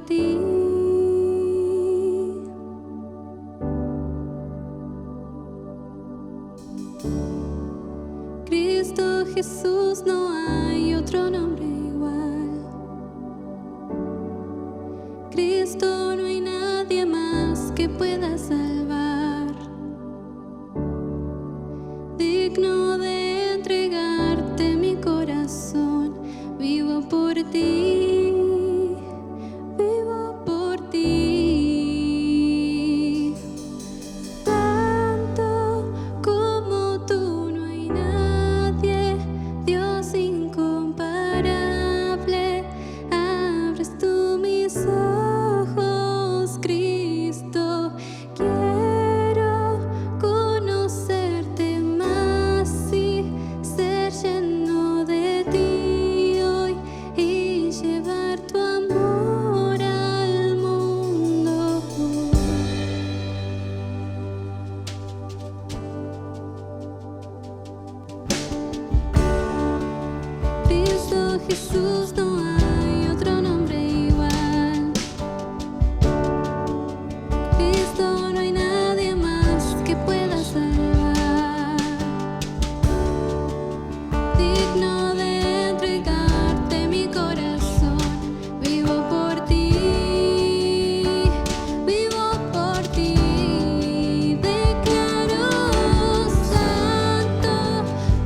ti. Cristo Jesús, no hay otro nombre igual. Cristo, no hay nadie más que pueda salvar. Digno de entregarte mi corazón, vivo por ti, vivo por ti. Tanto como tú no hay nadie, Dios incomparable. Abres tú mis ojos, Cristo. Quiero conocerte más y ser lleno de ti hoy y llevar tu amor al mundo. Cristo Jesús, no hay otro nombre igual. Cristo, no hay nadie más que pueda salvar. Digno de entregarte mi corazón, vivo por ti, vivo por ti. Declaro santo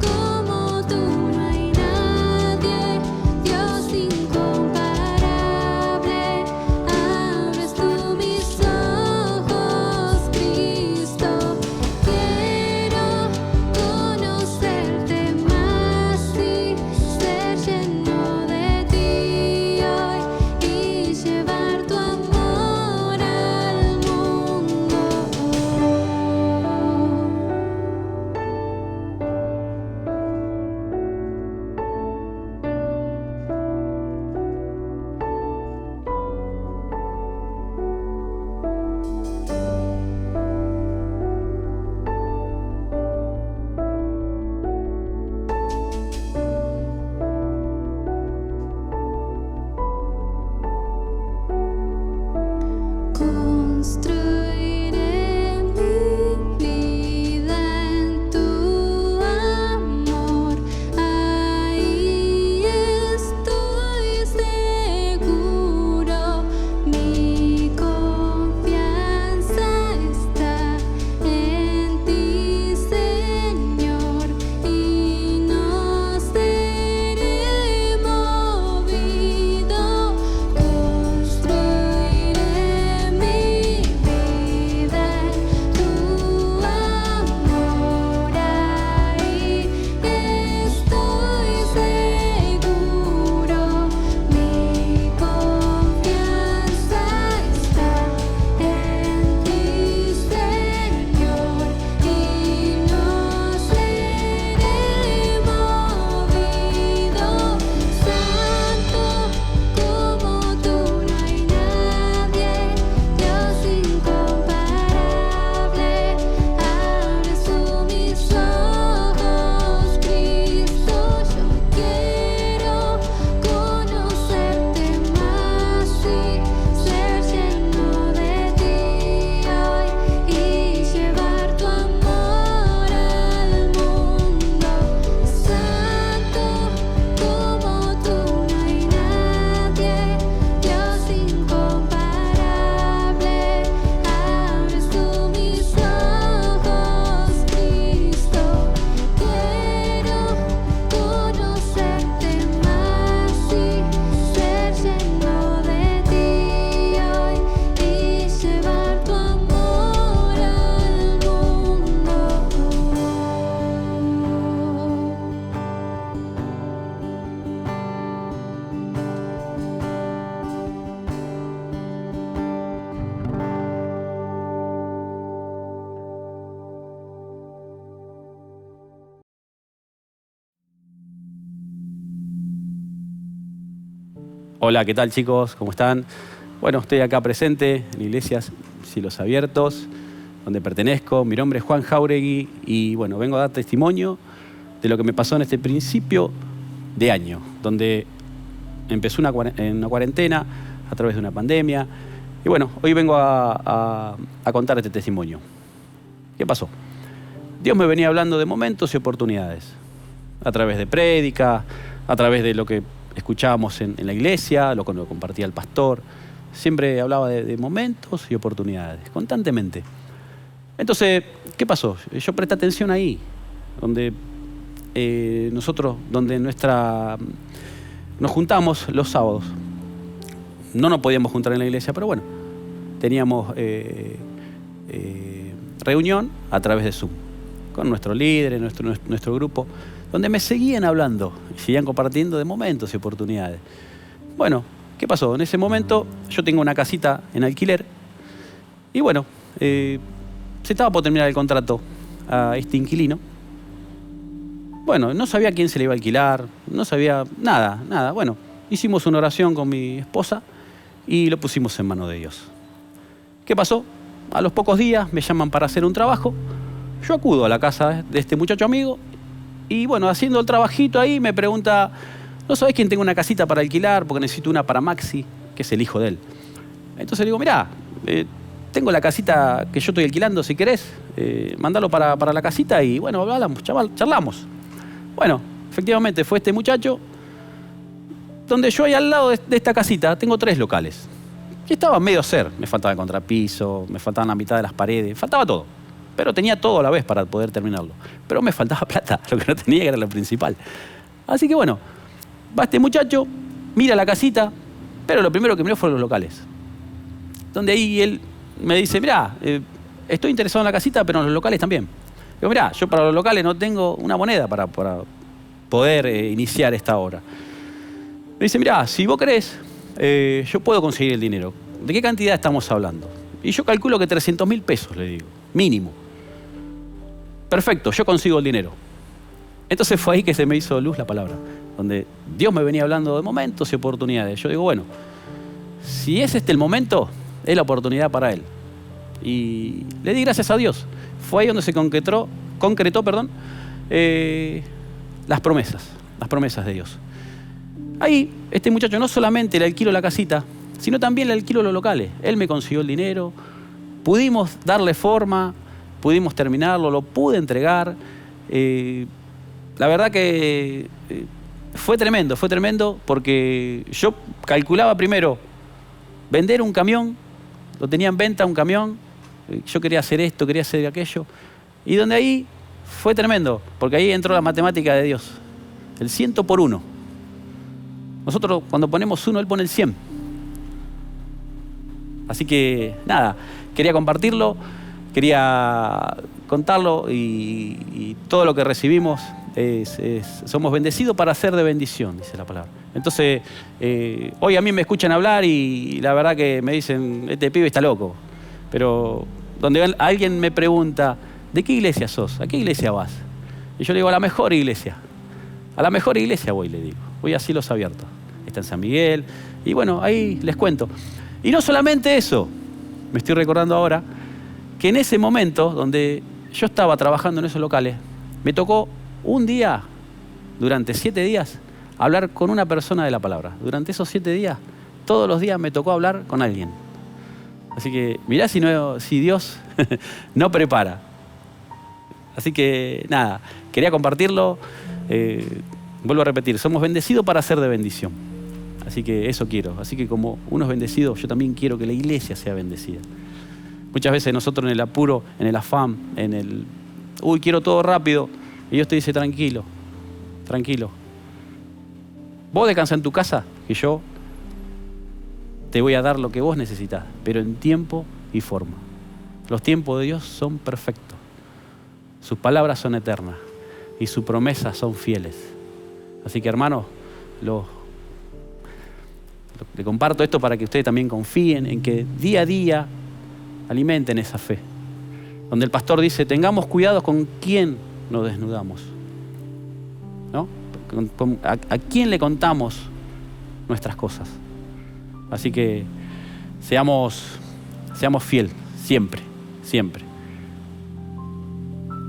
como tú, no hay nadie, Dios incomparable. Abres tú mis ojos, Cristo. Quiero conocerte más y ser lleno de ti hoy y llevar tu amor al mundo. Construiré mi vida en tu amor, ahí estoy seguro. Mi confianza está en ti, Señor, y no seré movido. Construiré mi vida en tu amor, ahí estoy seguro. Mi confianza está en ti, Señor, y no seré movido. Santo como tú no hay nadie, Dios incomparable. Abres tú mis ojos, Cristo. Yo quiero conocerte más y ser lleno de ti hoy y llevar tu amor al mundo. Santo como tú no hay nadie, Dios incomparable. Abres tú mis ojos, Cristo. Quiero conocerte más y ser lleno de ti hoy y llevar tu amor al mundo. Hola, ¿qué tal, chicos? ¿Cómo están? Bueno, estoy acá presente en Iglesias Cielos Abiertos, donde pertenezco. Mi nombre es Juan Jauregui y bueno, vengo a dar testimonio de lo que me pasó en este principio de año, donde empezó una cuarentena, a través de una pandemia. Y bueno, hoy vengo a contar este testimonio. ¿Qué pasó? Dios me venía hablando de momentos y oportunidades, a través de prédicas, a través de lo que escuchábamos en la iglesia, lo que nos compartía el pastor. Siempre hablaba de momentos y oportunidades, constantemente. Entonces, ¿qué pasó? Yo presté atención ahí, donde nos juntamos los sábados. No nos podíamos juntar en la iglesia, pero bueno, teníamos reunión a través de Zoom, con nuestros líderes, nuestro grupo, donde me seguían hablando y seguían compartiendo de momentos y oportunidades. Bueno, ¿qué pasó? En ese momento yo tengo una casita en alquiler y bueno, se estaba por terminar el contrato a este inquilino. Bueno, no sabía a quién se le iba a alquilar, no sabía nada. Bueno, hicimos una oración con mi esposa y lo pusimos en manos de Dios. ¿Qué pasó? A los pocos días me llaman para hacer un trabajo. Yo acudo a la casa de este muchacho amigo y bueno, haciendo el trabajito ahí me pregunta, ¿no sabés quién tengo una casita para alquilar? Porque necesito una para Maxi, que es el hijo de él. Entonces le digo, mirá, tengo la casita que yo estoy alquilando, si querés, mandalo para la casita y bueno, hablamos, charlamos. Bueno, efectivamente fue este muchacho, donde yo ahí al lado de esta casita tengo 3 locales. Y estaba medio hacer, me faltaba el contrapiso, me faltaban la mitad de las paredes, faltaba todo. Pero tenía todo a la vez para poder terminarlo. Pero me faltaba plata, lo que no tenía que era lo principal. Así que bueno, va este muchacho, mira la casita, pero lo primero que miró fueron los locales. Donde ahí él me dice, mirá, estoy interesado en la casita, pero en los locales también. Digo, mirá, yo para los locales no tengo una moneda para poder iniciar esta obra. Me dice, mirá, si vos querés, yo puedo conseguir el dinero. ¿De qué cantidad estamos hablando? Y yo calculo que 300.000 pesos, le digo, mínimo. Perfecto, yo consigo el dinero. Entonces fue ahí que se me hizo luz la palabra, donde Dios me venía hablando de momentos y oportunidades. Yo digo, bueno, si es este el momento, es la oportunidad para él. Y le di gracias a Dios. Fue ahí donde se concretó, las promesas de Dios. Ahí, este muchacho no solamente le alquilo la casita, sino también le alquilo los locales. Él me consiguió el dinero, pudimos darle forma, pudimos terminarlo, lo pude entregar. La verdad que fue tremendo porque yo calculaba primero vender un camión, lo tenía en venta un camión, yo quería hacer esto, quería hacer aquello, y donde ahí fue tremendo, porque ahí entró la matemática de Dios, el 100 por 1. Nosotros cuando ponemos 1, Él pone el 100. Así que nada, quería compartirlo, quería contarlo y todo lo que recibimos somos bendecidos para ser de bendición, dice la palabra. Entonces, hoy a mí me escuchan hablar y la verdad que me dicen, este pibe está loco. Pero donde alguien me pregunta, ¿de qué iglesia sos? ¿A qué iglesia vas? Y yo le digo, a la mejor iglesia. A la mejor iglesia voy, le digo. Voy a Cielos Abiertos. Está en San Miguel. Y bueno, ahí les cuento. Y no solamente eso, me estoy recordando ahora, que en ese momento donde yo estaba trabajando en esos locales, me tocó un día, durante 7 días, hablar con una persona de la palabra. Durante esos 7 días, todos los días me tocó hablar con alguien. Así que mirá si Dios no prepara. Así que nada, quería compartirlo. Vuelvo a repetir, somos bendecidos para ser de bendición. Así que eso quiero. Así que como uno es bendecido, yo también quiero que la iglesia sea bendecida. Muchas veces nosotros en el apuro, en el afán, quiero todo rápido. Y Dios te dice, tranquilo. Vos descansá en tu casa, que yo te voy a dar lo que vos necesitas, pero en tiempo y forma. Los tiempos de Dios son perfectos. Sus palabras son eternas y sus promesas son fieles. Así que, hermanos, le comparto esto para que ustedes también confíen en que día a día alimenten esa fe. Donde el pastor dice, tengamos cuidado con quién nos desnudamos. ¿No? ¿A quién le contamos nuestras cosas? Así que seamos fieles, siempre.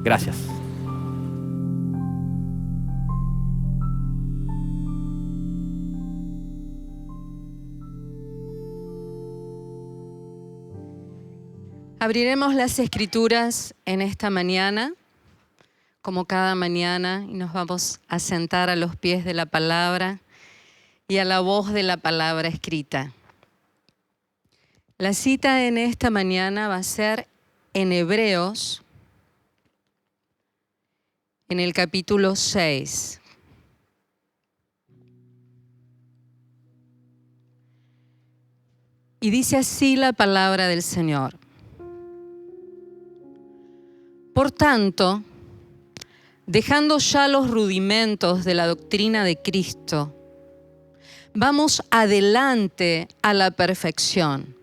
Gracias. Abriremos las Escrituras en esta mañana, como cada mañana, y nos vamos a sentar a los pies de la palabra y a la voz de la palabra escrita. La cita en esta mañana va a ser en Hebreos, en el capítulo 6. Y dice así la palabra del Señor. Por tanto, dejando ya los rudimentos de la doctrina de Cristo, vamos adelante a la perfección,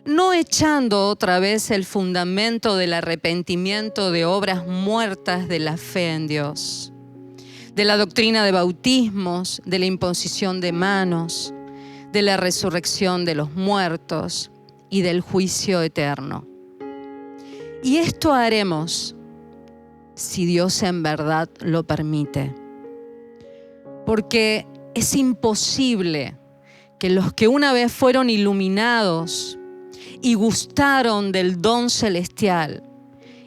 no echando otra vez el fundamento del arrepentimiento de obras muertas de la fe en Dios, de la doctrina de bautismos, de la imposición de manos, de la resurrección de los muertos y del juicio eterno. Y esto haremos si Dios en verdad lo permite. Porque es imposible que los que una vez fueron iluminados y gustaron del don celestial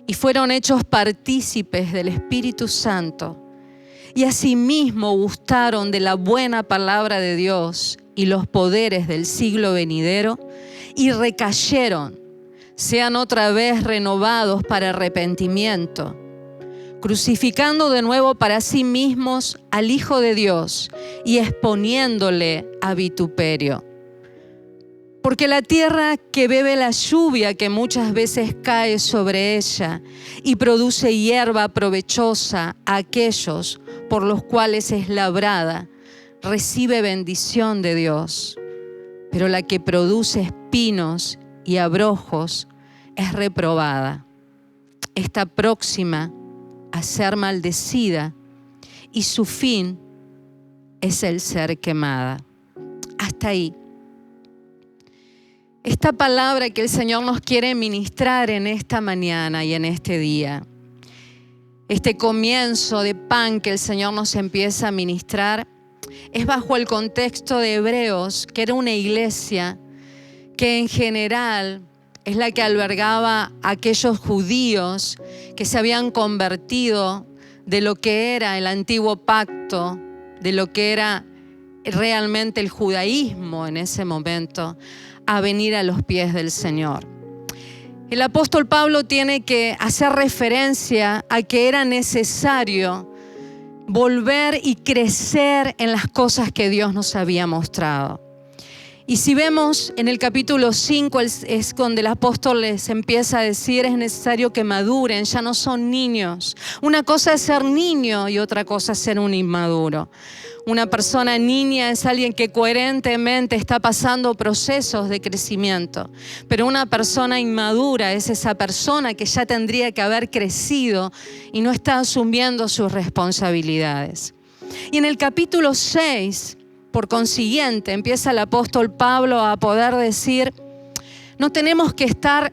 y fueron hechos partícipes del Espíritu Santo y asimismo gustaron de la buena palabra de Dios y los poderes del siglo venidero y recayeron, sean otra vez renovados para arrepentimiento, crucificando de nuevo para sí mismos al Hijo de Dios y exponiéndole a vituperio. Porque la tierra que bebe la lluvia que muchas veces cae sobre ella y produce hierba provechosa a aquellos por los cuales es labrada, recibe bendición de Dios. Pero la que produce espinos y abrojos es reprobada. Está próxima a ser maldecida y su fin es el ser quemada. Hasta ahí. Esta palabra que el Señor nos quiere ministrar en esta mañana y en este día, este comienzo de pan que el Señor nos empieza a ministrar, es bajo el contexto de Hebreos, que era una iglesia que en general es la que albergaba a aquellos judíos que se habían convertido de lo que era el antiguo pacto, de lo que era realmente el judaísmo en ese momento, a venir a los pies del Señor. El apóstol Pablo tiene que hacer referencia a que era necesario volver y crecer en las cosas que Dios nos había mostrado. Y si vemos en el capítulo 5 es donde el apóstol les empieza a decir: es necesario que maduren, ya no son niños. Una cosa es ser niño y otra cosa es ser un inmaduro. Una persona niña es alguien que coherentemente está pasando procesos de crecimiento, pero una persona inmadura es esa persona que ya tendría que haber crecido y no está asumiendo sus responsabilidades. Y en el capítulo 6, por consiguiente, empieza el apóstol Pablo a poder decir: no tenemos que estar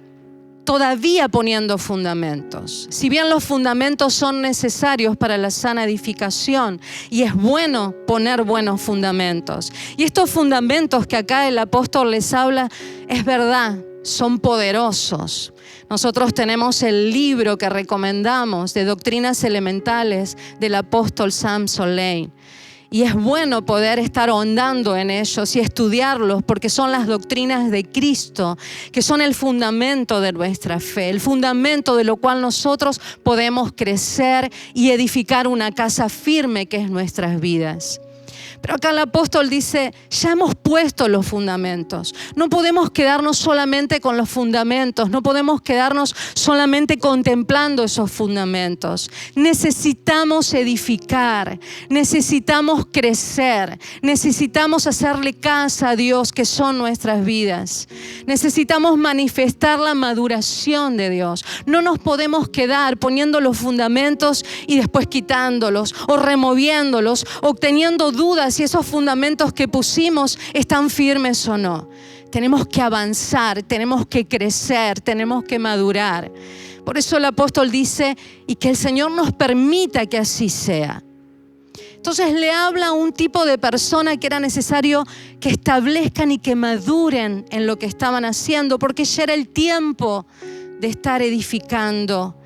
todavía poniendo fundamentos. Si bien los fundamentos son necesarios para la sana edificación y es bueno poner buenos fundamentos. Y estos fundamentos que acá el apóstol les habla, es verdad, son poderosos. Nosotros tenemos el libro que recomendamos de Doctrinas Elementales del apóstol Samson Lane. Y es bueno poder estar ahondando en ellos y estudiarlos porque son las doctrinas de Cristo, que son el fundamento de nuestra fe, el fundamento de lo cual nosotros podemos crecer y edificar una casa firme que es nuestras vidas. Pero acá el apóstol dice: ya hemos puesto los fundamentos. No podemos quedarnos solamente con los fundamentos. No podemos quedarnos solamente contemplando esos fundamentos. Necesitamos edificar. Necesitamos crecer. Necesitamos hacerle casa a Dios, que son nuestras vidas. Necesitamos manifestar la maduración de Dios. No nos podemos quedar poniendo los fundamentos y después quitándolos o removiéndolos o teniendo dudas si esos fundamentos que pusimos están firmes o no. Tenemos que avanzar, tenemos que crecer, tenemos que madurar. Por eso el apóstol dice: y que el Señor nos permita que así sea. Entonces le habla a un tipo de persona que era necesario que establezcan y que maduren en lo que estaban haciendo, porque ya era el tiempo de estar edificando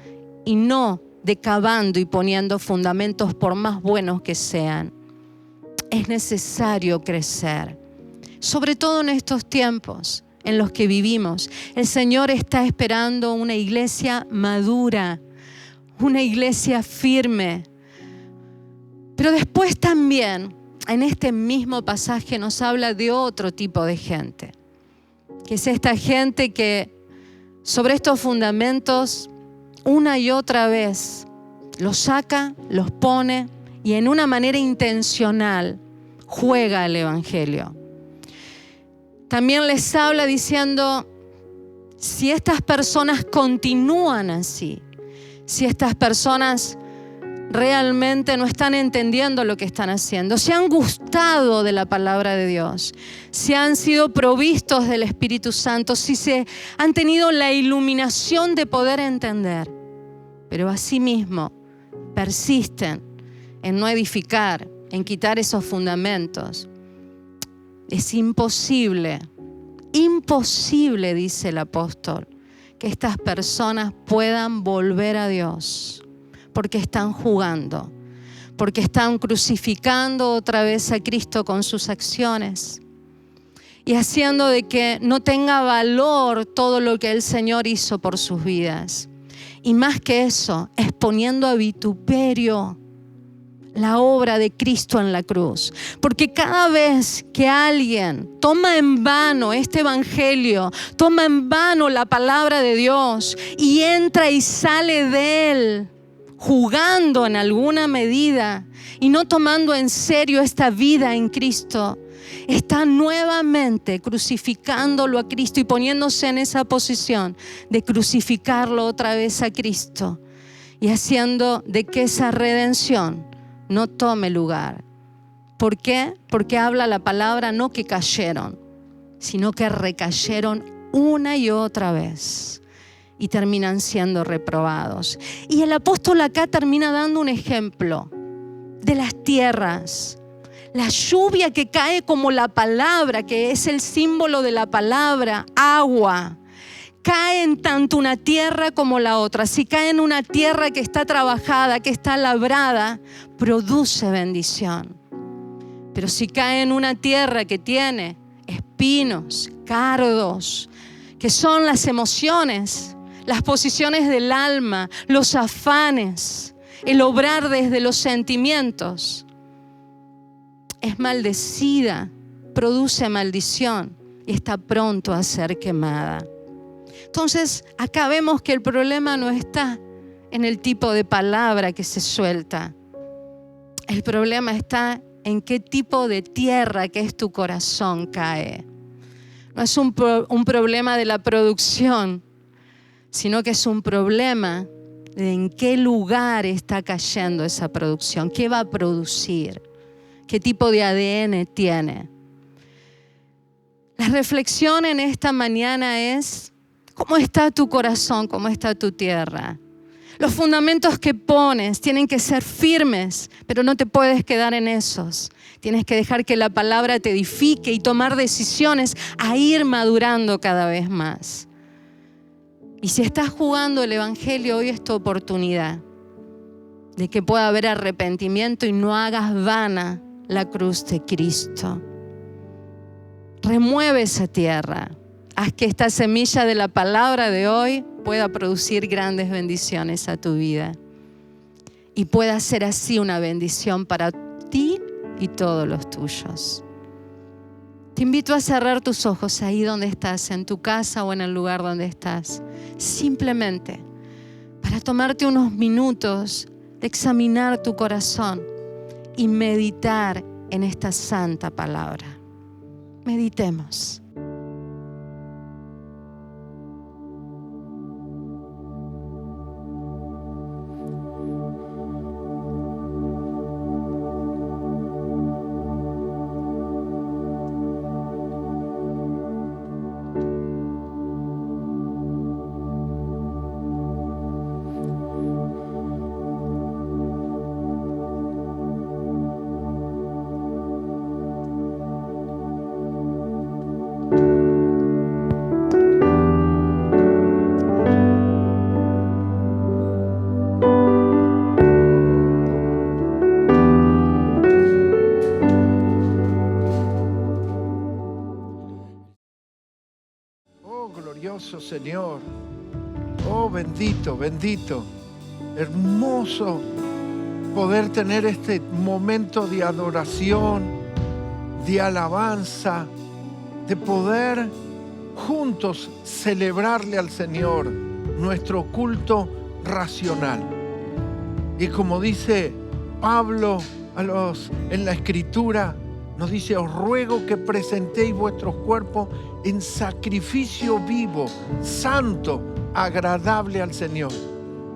y no de cavando y poniendo fundamentos por más buenos que sean. Es necesario crecer, sobre todo en estos tiempos en los que vivimos. El Señor está esperando una iglesia madura, una iglesia firme. Pero después también, en este mismo pasaje nos habla de otro tipo de gente, que es esta gente que sobre estos fundamentos una y otra vez los saca, los pone y en una manera intencional juega el evangelio. También les habla diciendo, si estas personas continúan así, si estas personas realmente no están entendiendo lo que están haciendo, si han gustado de la palabra de Dios, si han sido provistos del Espíritu Santo, si se han tenido la iluminación de poder entender, pero asimismo persisten en no edificar, en quitar esos fundamentos, es imposible, dice el apóstol, que estas personas puedan volver a Dios, porque están jugando, porque están crucificando otra vez a Cristo con sus acciones y haciendo de que no tenga valor todo lo que el Señor hizo por sus vidas. Y más que eso, exponiendo a vituperio la obra de Cristo en la cruz. Porque cada vez que alguien toma en vano este evangelio, toma en vano la palabra de Dios y entra y sale de él jugando en alguna medida y no tomando en serio esta vida en Cristo, está nuevamente crucificándolo a Cristo y poniéndose en esa posición de crucificarlo otra vez a Cristo y haciendo de que esa redención no tome lugar. ¿Por qué? Porque habla la palabra no que cayeron, sino que recayeron una y otra vez y terminan siendo reprobados. Y el apóstol acá termina dando un ejemplo de las tierras. La lluvia que cae como la palabra, que es el símbolo de la palabra, agua. Cae en tanto una tierra como la otra. Si cae en una tierra que está trabajada, que está labrada, produce bendición. Pero si cae en una tierra que tiene espinos, cardos, que son las emociones, las posiciones del alma, los afanes, el obrar desde los sentimientos, es maldecida, produce maldición y está pronto a ser quemada. Entonces, acá vemos que el problema no está en el tipo de palabra que se suelta. El problema está en qué tipo de tierra que es tu corazón cae. No es un problema de la producción, sino que es un problema de en qué lugar está cayendo esa producción, qué va a producir, qué tipo de ADN tiene. La reflexión en esta mañana es: ¿cómo está tu corazón? ¿Cómo está tu tierra? Los fundamentos que pones tienen que ser firmes, pero no te puedes quedar en esos. Tienes que dejar que la palabra te edifique y tomar decisiones a ir madurando cada vez más. Y si estás jugando el evangelio, hoy es tu oportunidad de que pueda haber arrepentimiento y no hagas vana la cruz de Cristo. Remueve esa tierra. Haz que esta semilla de la palabra de hoy pueda producir grandes bendiciones a tu vida y pueda ser así una bendición para ti y todos los tuyos. Te invito a cerrar tus ojos ahí donde estás, en tu casa o en el lugar donde estás, simplemente para tomarte unos minutos de examinar tu corazón y meditar en esta santa palabra. Meditemos. Maravilloso Señor. Oh, bendito, bendito. Hermoso poder tener este momento de adoración, de alabanza, de poder juntos celebrarle al Señor nuestro culto racional. Y como dice Pablo en la Escritura, nos dice: os ruego que presentéis vuestros cuerpos en sacrificio vivo, santo, agradable al Señor.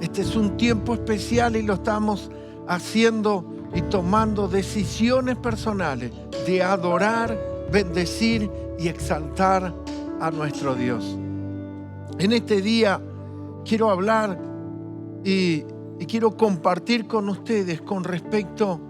Este es un tiempo especial y lo estamos haciendo y tomando decisiones personales de adorar, bendecir y exaltar a nuestro Dios. En este día quiero hablar y quiero compartir con ustedes con respecto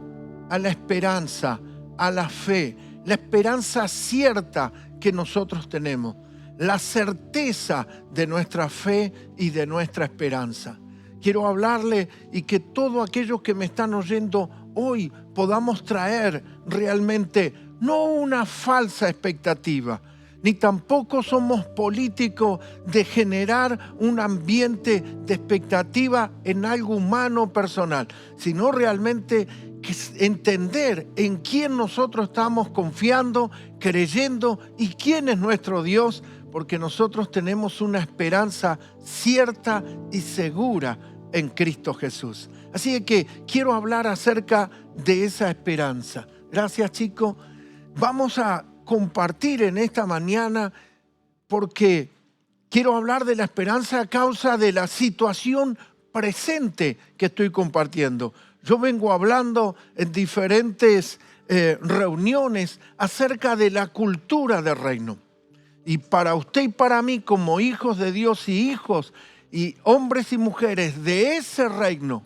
a la esperanza, a la fe, la esperanza cierta que nosotros tenemos, la certeza de nuestra fe y de nuestra esperanza. Quiero hablarle y que todos aquellos que me están oyendo hoy podamos traer realmente no una falsa expectativa, ni tampoco somos políticos de generar un ambiente de expectativa en algo humano personal, sino realmente entender en quién nosotros estamos confiando, creyendo y quién es nuestro Dios, porque nosotros tenemos una esperanza cierta y segura en Cristo Jesús. Así que quiero hablar acerca de esa esperanza. Gracias, chicos. Vamos a compartir en esta mañana porque quiero hablar de la esperanza a causa de la situación presente que estoy compartiendo. Yo vengo hablando en diferentes reuniones acerca de la cultura del reino. Y para usted y para mí, como hijos de Dios y hijos y hombres y mujeres de ese reino,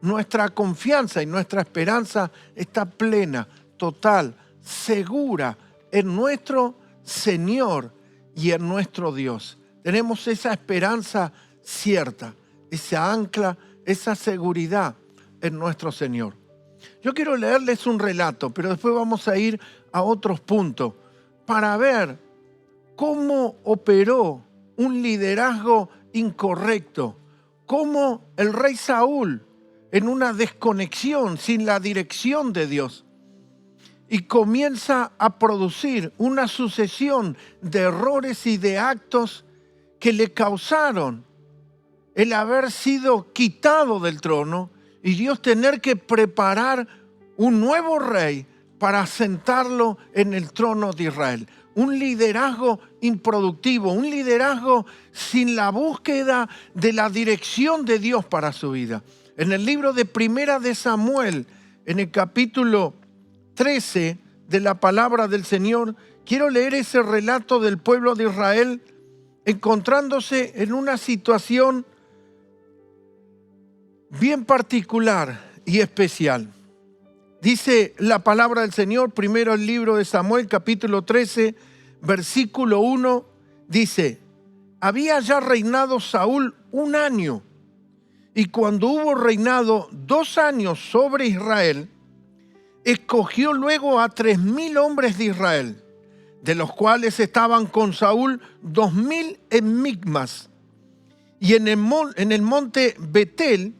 nuestra confianza y nuestra esperanza está plena, total, segura en nuestro Señor y en nuestro Dios. Tenemos esa esperanza cierta, esa ancla, esa seguridad en nuestro Señor. Yo quiero leerles un relato, pero después vamos a ir a otros puntos para ver cómo operó un liderazgo incorrecto, cómo el rey Saúl, en una desconexión, sin la dirección de Dios, y comienza a producir una sucesión de errores y de actos que le causaron el haber sido quitado del trono y Dios tener que preparar un nuevo rey para sentarlo en el trono de Israel. Un liderazgo improductivo, un liderazgo sin la búsqueda de la dirección de Dios para su vida. En el libro de Primera de Samuel, en el capítulo 13 de la palabra del Señor, quiero leer ese relato del pueblo de Israel encontrándose en una situación bien particular y especial. Dice la palabra del Señor, primero el libro de Samuel, capítulo 13, versículo 1, dice: había ya reinado Saúl 1 año, y cuando hubo reinado 2 años sobre Israel, escogió luego a 3,000 hombres de Israel, de los cuales estaban con Saúl 2,000 en Micmas, y en el monte Betel,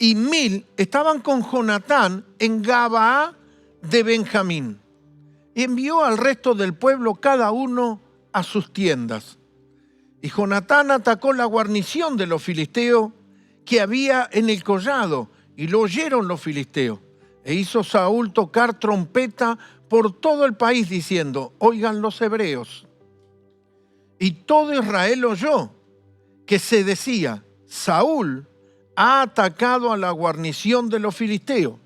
y 1,000 estaban con Jonatán en Gabaa de Benjamín. Y envió al resto del pueblo cada uno a sus tiendas. Y Jonatán atacó la guarnición de los filisteos que había en el collado, y lo oyeron los filisteos. E hizo Saúl tocar trompeta por todo el país, diciendo: oigan los hebreos. Y todo Israel oyó que se decía: Saúl ha atacado a la guarnición de los filisteos.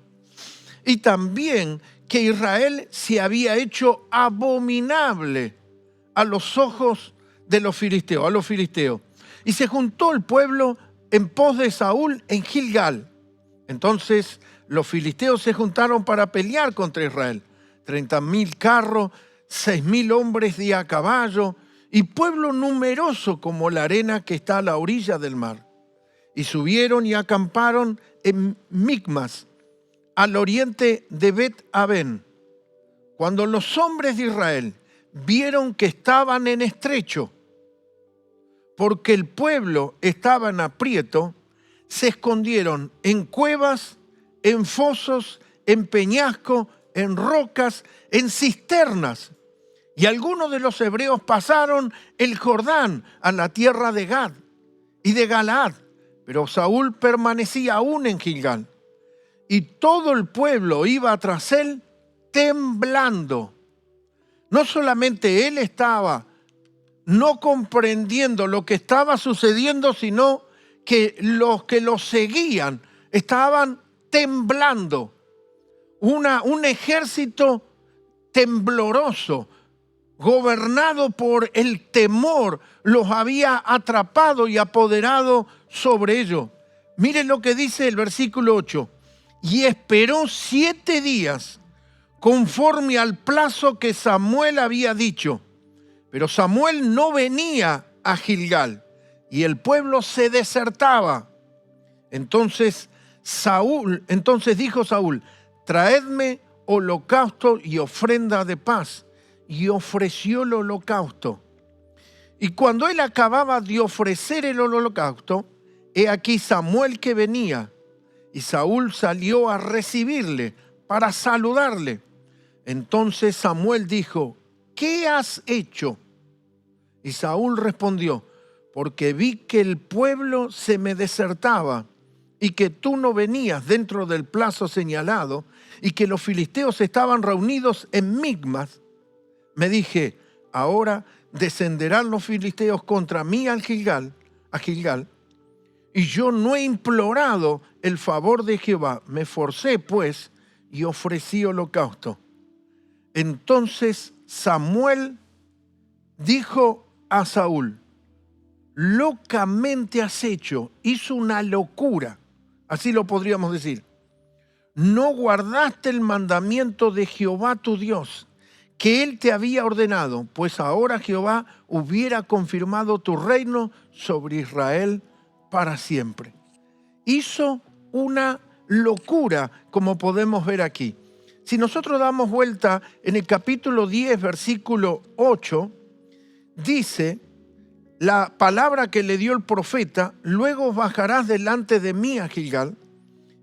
Y también que Israel se había hecho abominable a los ojos de los filisteos, Y se juntó el pueblo en pos de Saúl en Gilgal. Entonces los filisteos se juntaron para pelear contra Israel. 30,000 carros, 6,000 hombres de a caballo, y pueblo numeroso como la arena que está a la orilla del mar. Y subieron y acamparon en Micmas, al oriente de Bet-Aven. Cuando los hombres de Israel vieron que estaban en estrecho, porque el pueblo estaba en aprieto, se escondieron en cuevas, en fosos, en peñascos, en rocas, en cisternas. Y algunos de los hebreos pasaron el Jordán a la tierra de Gad y de Galaad, pero Saúl permanecía aún en Gilgal. Y todo el pueblo iba tras él temblando. No solamente él estaba no comprendiendo lo que estaba sucediendo, sino que los que lo seguían estaban temblando. Un ejército tembloroso, gobernado por el temor, los había atrapado y apoderado sobre ellos. Miren lo que dice el versículo 8. Y esperó 7 días conforme al plazo que Samuel había dicho. Pero Samuel no venía a Gilgal y el pueblo se desertaba. Entonces dijo Saúl, traedme holocausto y ofrenda de paz. Y ofreció el holocausto. Y cuando él acababa de ofrecer el holocausto, he aquí Samuel que venía. Y Saúl salió a recibirle para saludarle. Entonces Samuel dijo, ¿qué has hecho? Y Saúl respondió, porque vi que el pueblo se me desertaba y que tú no venías dentro del plazo señalado y que los filisteos estaban reunidos en Migmas. Me dije, ahora descenderán los filisteos contra mí a Gilgal, y yo no he implorado el favor de Jehová. Me forcé, pues, y ofrecí holocausto. Entonces Samuel dijo a Saúl, locamente has hecho, hizo una locura, así lo podríamos decir. No guardaste el mandamiento de Jehová tu Dios, que él te había ordenado, pues ahora Jehová hubiera confirmado tu reino sobre Israel para siempre. Hizo una locura, como podemos ver aquí. Si nosotros damos vuelta en el capítulo 10, versículo 8, dice la palabra que le dio el profeta, luego bajarás delante de mí a Gilgal,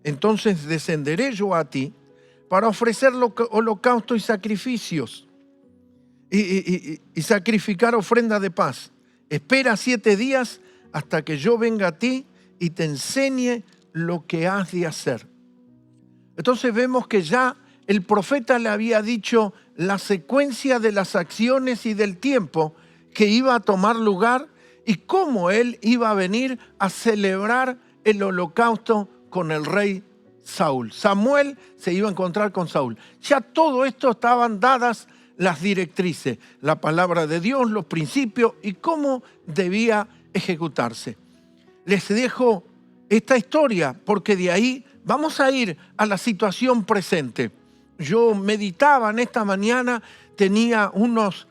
entonces descenderé yo a ti para ofrecer holocausto y sacrificios y sacrificar ofrenda de paz. Espera 7 días hasta que yo venga a ti y te enseñe lo que has de hacer. Entonces vemos que ya el profeta le había dicho la secuencia de las acciones y del tiempo que iba a tomar lugar y cómo él iba a venir a celebrar el holocausto con el rey Saúl. Samuel se iba a encontrar con Saúl. Ya todo esto estaban dadas las directrices, la palabra de Dios, los principios y cómo debía ejecutarse. Les dejo esta historia porque de ahí vamos a ir a la situación presente. Yo meditaba en esta mañana, tenía unas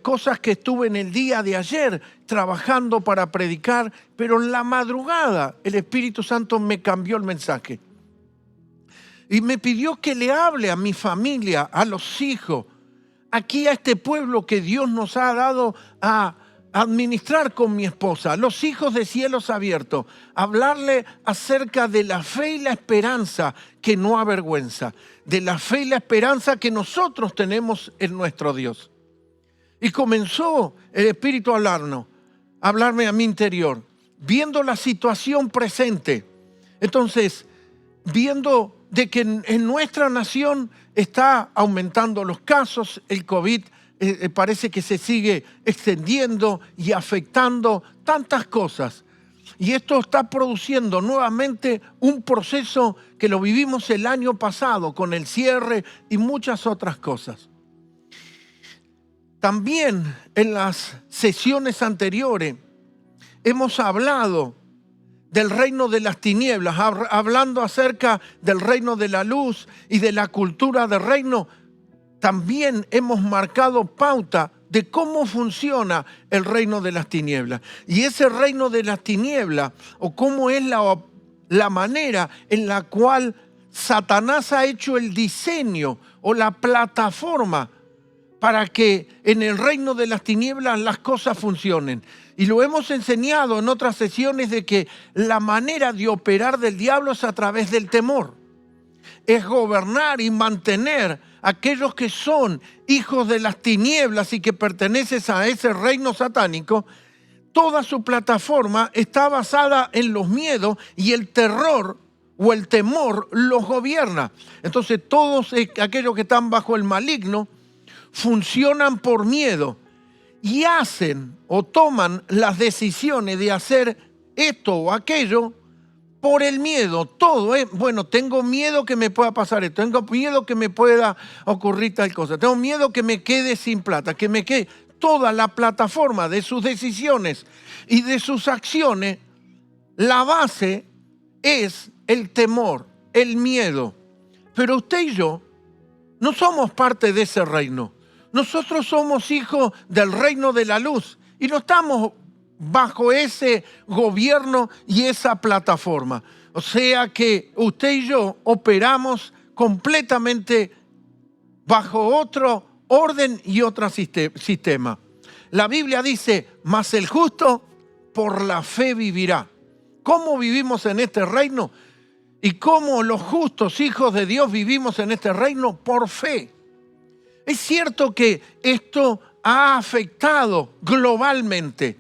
cosas que estuve en el día de ayer trabajando para predicar, pero en la madrugada el Espíritu Santo me cambió el mensaje. Y me pidió que le hable a mi familia, a los hijos, aquí a este pueblo que Dios nos ha dado a administrar con mi esposa, los hijos de cielos abiertos, hablarle acerca de la fe y la esperanza que no avergüenza, de la fe y la esperanza que nosotros tenemos en nuestro Dios. Y comenzó el Espíritu a hablarme a mi interior, viendo la situación presente. Entonces, viendo de que en nuestra nación está aumentando los casos, el COVID parece que se sigue extendiendo y afectando tantas cosas. Y esto está produciendo nuevamente un proceso que lo vivimos el año pasado con el cierre y muchas otras cosas. También en las sesiones anteriores hemos hablado del reino de las tinieblas, hablando acerca del reino de la luz y de la cultura del reino. También hemos marcado pauta de cómo funciona el reino de las tinieblas. Y ese reino de las tinieblas, o cómo es la manera en la cual Satanás ha hecho el diseño o la plataforma para que en el reino de las tinieblas las cosas funcionen. Y lo hemos enseñado en otras sesiones de que la manera de operar del diablo es a través del temor. Es gobernar y mantener a aquellos que son hijos de las tinieblas y que pertenecen a ese reino satánico. Toda su plataforma está basada en los miedos y el terror o el temor los gobierna. Entonces todos aquellos que están bajo el maligno funcionan por miedo y hacen o toman las decisiones de hacer esto o aquello por el miedo. Todo es, bueno, tengo miedo que me pueda pasar esto, tengo miedo que me pueda ocurrir tal cosa, tengo miedo que me quede sin plata, que me quede. Toda la plataforma de sus decisiones y de sus acciones, la base es el temor, el miedo. Pero usted y yo no somos parte de ese reino. Nosotros somos hijos del reino de la luz y no estamos bajo ese gobierno y esa plataforma. O sea que usted y yo operamos completamente bajo otro orden y otro sistema. La Biblia dice, mas el justo por la fe vivirá. ¿Cómo vivimos en este reino? ¿Y cómo los justos hijos de Dios vivimos en este reino? Por fe. Es cierto que esto ha afectado globalmente.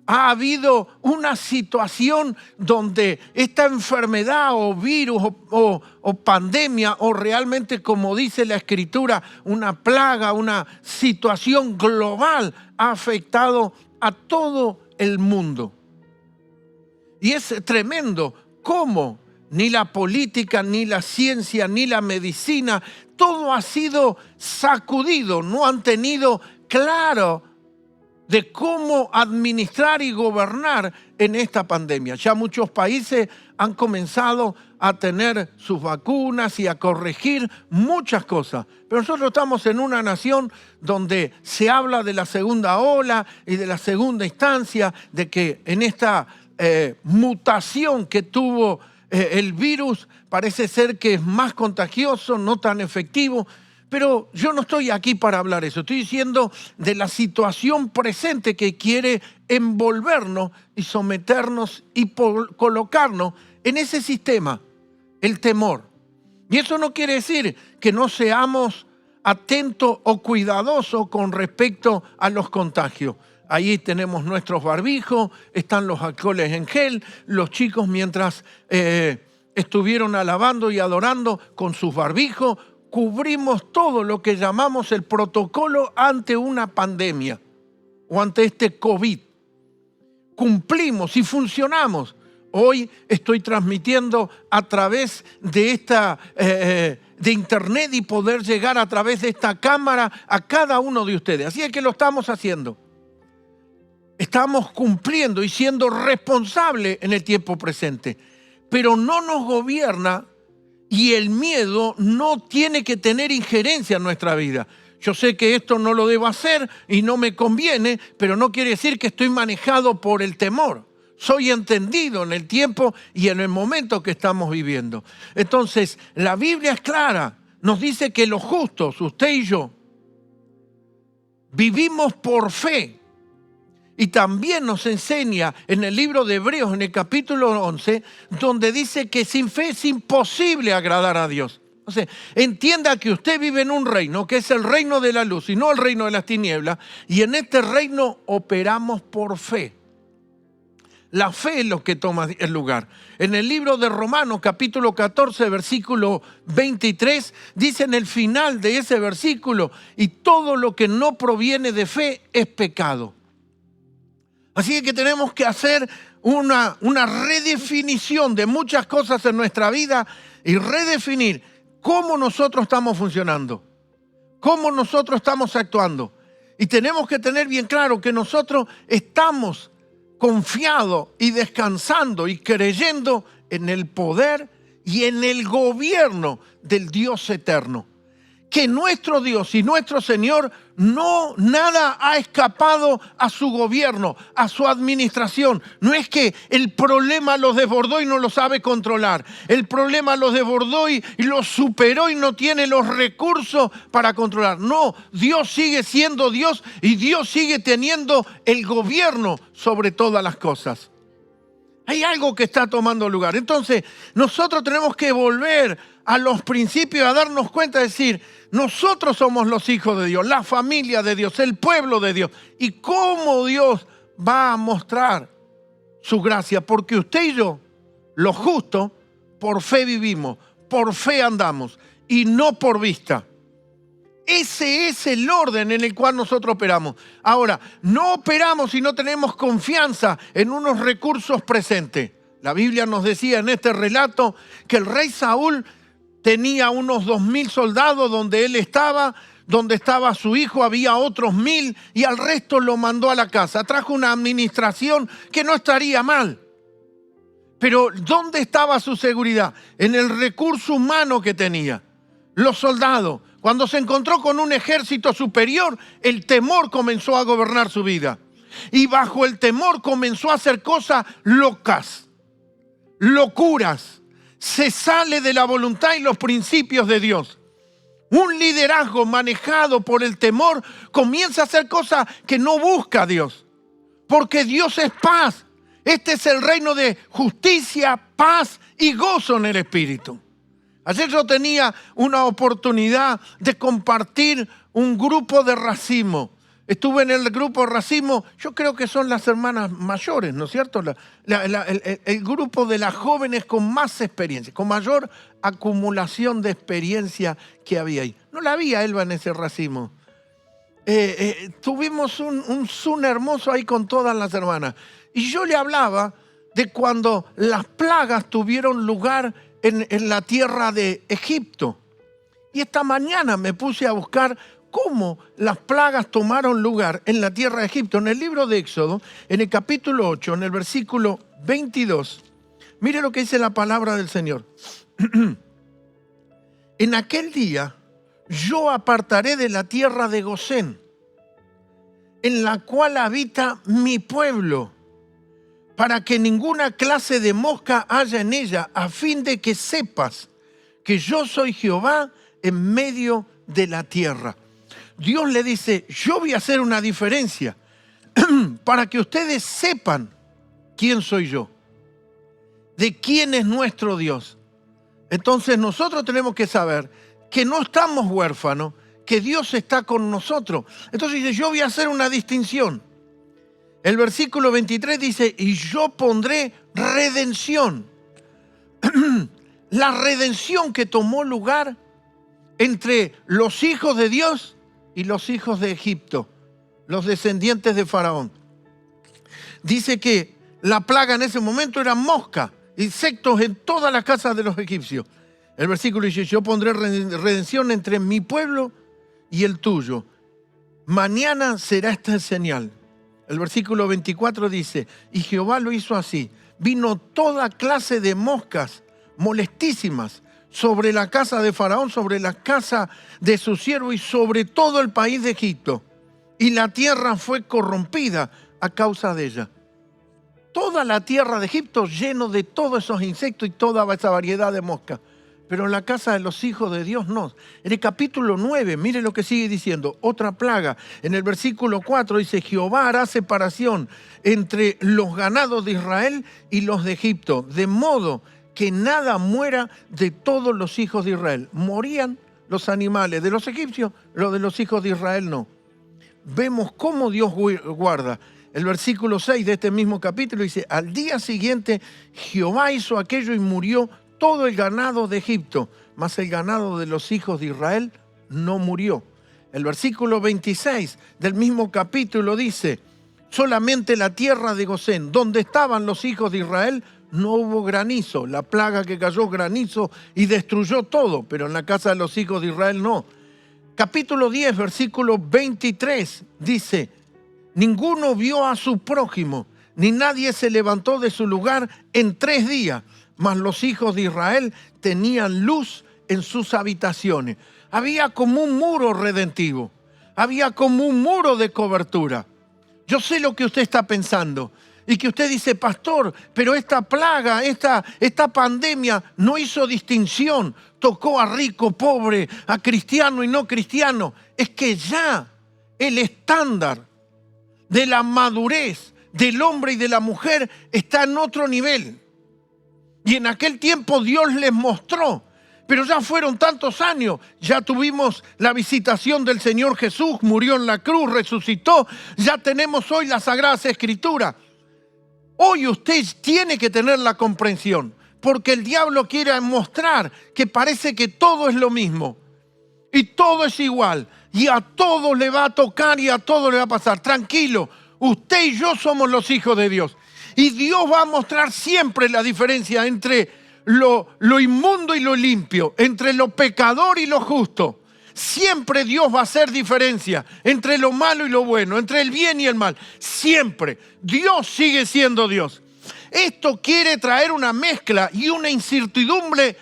Ha habido una situación donde esta enfermedad o virus o pandemia o realmente, como dice la Escritura, una plaga, una situación global ha afectado a todo el mundo. Y es tremendo cómo ni la política, ni la ciencia, ni la medicina, todo ha sido sacudido, no han tenido claro de cómo administrar y gobernar en esta pandemia. Ya muchos países han comenzado a tener sus vacunas y a corregir muchas cosas. Pero nosotros estamos en una nación donde se habla de la segunda ola y de la segunda instancia, de que en esta mutación que tuvo el virus parece ser que es más contagioso, no tan efectivo. Pero yo no estoy aquí para hablar eso. Estoy diciendo de la situación presente que quiere envolvernos y someternos y colocarnos en ese sistema, el temor. Y eso no quiere decir que no seamos atentos o cuidadosos con respecto a los contagios. Ahí tenemos nuestros barbijos, están los alcoholes en gel, los chicos mientras estuvieron alabando y adorando con sus barbijos, cubrimos todo lo que llamamos el protocolo ante una pandemia o ante este COVID. Cumplimos y funcionamos. Hoy estoy transmitiendo a través de de internet y poder llegar a través de esta cámara a cada uno de ustedes. Así es que lo estamos haciendo. Estamos cumpliendo y siendo responsables en el tiempo presente. Pero no nos gobierna. Y el miedo no tiene que tener injerencia en nuestra vida. Yo sé que esto no lo debo hacer y no me conviene, pero no quiere decir que estoy manejado por el temor. Soy entendido en el tiempo y en el momento que estamos viviendo. Entonces, la Biblia es clara. Nos dice que los justos, usted y yo, vivimos por fe. Y también nos enseña en el libro de Hebreos, en el capítulo 11, donde dice que sin fe es imposible agradar a Dios. Entonces, entienda que usted vive en un reino que es el reino de la luz y no el reino de las tinieblas. Y en este reino operamos por fe. La fe es lo que toma el lugar. En el libro de Romanos, capítulo 14, versículo 23, dice en el final de ese versículo, y todo lo que no proviene de fe es pecado. Así que tenemos que hacer una redefinición de muchas cosas en nuestra vida y redefinir cómo nosotros estamos funcionando, cómo nosotros estamos actuando. Y tenemos que tener bien claro que nosotros estamos confiados y descansando y creyendo en el poder y en el gobierno del Dios eterno, que nuestro Dios y nuestro Señor nada ha escapado a su gobierno, a su administración. No es que el problema los desbordó y no lo sabe controlar. El problema los desbordó y los superó y no tiene los recursos para controlar. No, Dios sigue siendo Dios y Dios sigue teniendo el gobierno sobre todas las cosas. Hay algo que está tomando lugar. Entonces, nosotros tenemos que volver a los principios, a darnos cuenta, de decir, nosotros somos los hijos de Dios, la familia de Dios, el pueblo de Dios. ¿Y cómo Dios va a mostrar su gracia? Porque usted y yo, los justos, por fe vivimos, por fe andamos y no por vista. Ese es el orden en el cual nosotros operamos. Ahora, no operamos si no tenemos confianza en unos recursos presentes. La Biblia nos decía en este relato que el rey Saúl tenía unos 2,000 soldados donde él estaba, donde estaba su hijo había otros 1,000 y al resto lo mandó a la casa. Trajo una administración que no estaría mal. Pero ¿dónde estaba su seguridad? En el recurso humano que tenía. Los soldados. Cuando se encontró con un ejército superior, el temor comenzó a gobernar su vida. Y bajo el temor comenzó a hacer cosas locas, locuras. Se sale de la voluntad y los principios de Dios. Un liderazgo manejado por el temor comienza a hacer cosas que no busca Dios. Porque Dios es paz. Este es el reino de justicia, paz y gozo en el Espíritu. Ayer yo tenía una oportunidad de compartir un grupo de racimo. Estuve en el grupo de racimo, yo creo que son las hermanas mayores, ¿no es cierto? El grupo de las jóvenes con más experiencia, con mayor acumulación de experiencia que había ahí. No la había Elba en ese racimo. Tuvimos un Zoom hermoso ahí con todas las hermanas. Y yo le hablaba de cuando las plagas tuvieron lugar en la tierra de Egipto. Y esta mañana me puse a buscar cómo las plagas tomaron lugar en la tierra de Egipto. En el libro de Éxodo, en el capítulo 8, en el versículo 22, mire lo que dice la palabra del Señor. En aquel día yo apartaré de la tierra de Gosén, en la cual habita mi pueblo, para que ninguna clase de mosca haya en ella, a fin de que sepas que yo soy Jehová en medio de la tierra. Dios le dice, yo voy a hacer una diferencia para que ustedes sepan quién soy yo, de quién es nuestro Dios. Entonces nosotros tenemos que saber que no estamos huérfanos, que Dios está con nosotros. Entonces dice, yo voy a hacer una distinción. El versículo 23 dice, y yo pondré redención. La redención que tomó lugar entre los hijos de Dios y los hijos de Egipto, los descendientes de Faraón. Dice que la plaga en ese momento era mosca, insectos en todas las casas de los egipcios. El versículo dice, yo pondré redención entre mi pueblo y el tuyo. Mañana será esta señal. El versículo 24 dice, y Jehová lo hizo así. Vino toda clase de moscas molestísimas sobre la casa de Faraón, sobre la casa de su siervo y sobre todo el país de Egipto. Y la tierra fue corrompida a causa de ella. Toda la tierra de Egipto lleno de todos esos insectos y toda esa variedad de moscas. Pero en la casa de los hijos de Dios no. En el capítulo 9, mire lo que sigue diciendo, otra plaga. En el versículo 4 dice, Jehová hará separación entre los ganados de Israel y los de Egipto, de modo que nada muera de todos los hijos de Israel. Morían los animales de los egipcios, los de los hijos de Israel no. Vemos cómo Dios guarda. El versículo 6 de este mismo capítulo dice, al día siguiente Jehová hizo aquello y murió todo el ganado de Egipto, mas el ganado de los hijos de Israel no murió. El versículo 26 del mismo capítulo dice, solamente la tierra de Gosén, donde estaban los hijos de Israel, no hubo granizo. La plaga que cayó granizo y destruyó todo, pero en la casa de los hijos de Israel no. Capítulo 10, versículo 23 dice, ninguno vio a su prójimo, ni nadie se levantó de su lugar en 3 días. Mas los hijos de Israel tenían luz en sus habitaciones. había como un muro redentivo, había como un muro de cobertura. Yo sé lo que usted está pensando y que usted dice, pastor, pero esta plaga, esta pandemia no hizo distinción, tocó a rico, pobre, a cristiano y no cristiano. Es que ya el estándar de la madurez del hombre y de la mujer está en otro nivel. Y en aquel tiempo Dios les mostró, pero ya fueron tantos años, ya tuvimos la visitación del Señor Jesús, murió en la cruz, resucitó, ya tenemos hoy las Sagradas Escrituras. Hoy usted tiene que tener la comprensión, porque el diablo quiere mostrar que parece que todo es lo mismo y todo es igual y a todo le va a tocar y a todo le va a pasar. Tranquilo, usted y yo somos los hijos de Dios y Dios va a mostrar siempre la diferencia entre lo inmundo y lo limpio, entre lo pecador y lo justo. Siempre Dios va a hacer diferencia entre lo malo y lo bueno, entre el bien y el mal. Siempre. Dios sigue siendo Dios. Esto quiere traer una mezcla y una incertidumbre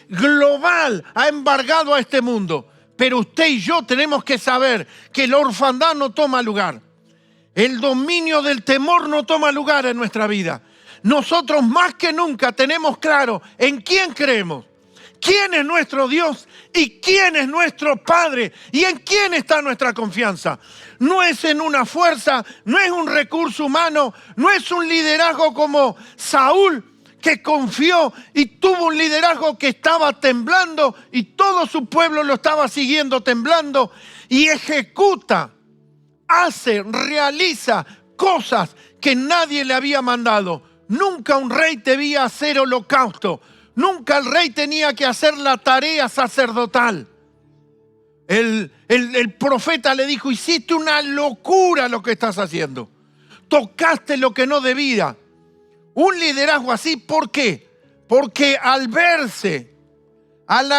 global ha embargado a este mundo. Pero usted y yo tenemos que saber que la orfandad no toma lugar. El dominio del temor no toma lugar en nuestra vida. Nosotros más que nunca tenemos claro en quién creemos, quién es nuestro Dios y quién es nuestro Padre y en quién está nuestra confianza. No es en una fuerza, no es un recurso humano, no es un liderazgo como Saúl que confió y tuvo un liderazgo que estaba temblando y todo su pueblo lo estaba siguiendo temblando y ejecuta, hace, realiza cosas que nadie le había mandado. Nunca un rey debía hacer holocausto. Nunca el rey tenía que hacer la tarea sacerdotal. El profeta le dijo, hiciste una locura lo que estás haciendo. Tocaste lo que no debía. Un liderazgo así, ¿por qué? Porque al verse, al